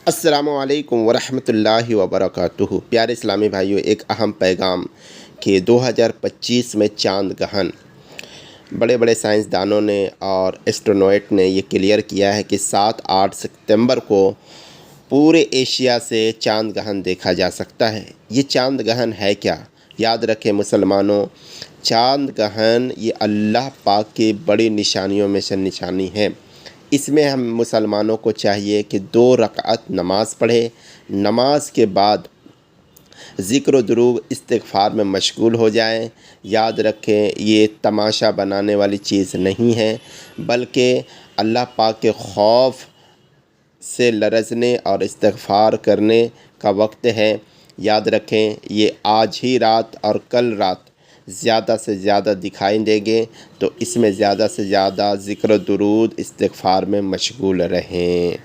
السلام علیکم ورحمۃ اللہ وبرکاتہ۔ پیارے اسلامی بھائیوں، ایک اہم پیغام کہ 2025 میں چاند گہن بڑے بڑے سائنسدانوں نے اور ایسٹرونوٹ نے یہ کلیئر کیا ہے کہ 7-8 ستمبر کو پورے ایشیا سے چاند گہن دیکھا جا سکتا ہے۔ یہ چاند گہن ہے کیا؟ یاد رکھیں مسلمانوں، چاند گہن یہ اللہ پاک کی بڑی نشانیوں میں سے نشانی ہے۔ اس میں ہم مسلمانوں کو چاہیے کہ 2 رکعت نماز پڑھے، نماز کے بعد ذکر و درود استغفار میں مشغول ہو جائیں۔ یاد رکھیں یہ تماشا بنانے والی چیز نہیں ہے، بلکہ اللہ پاک کے خوف سے لرزنے اور استغفار کرنے کا وقت ہے۔ یاد رکھیں یہ آج ہی رات اور کل رات زیادہ سے زیادہ دکھائی دیں گے، تو اس میں زیادہ سے زیادہ ذکر و درود استغفار میں مشغول رہیں۔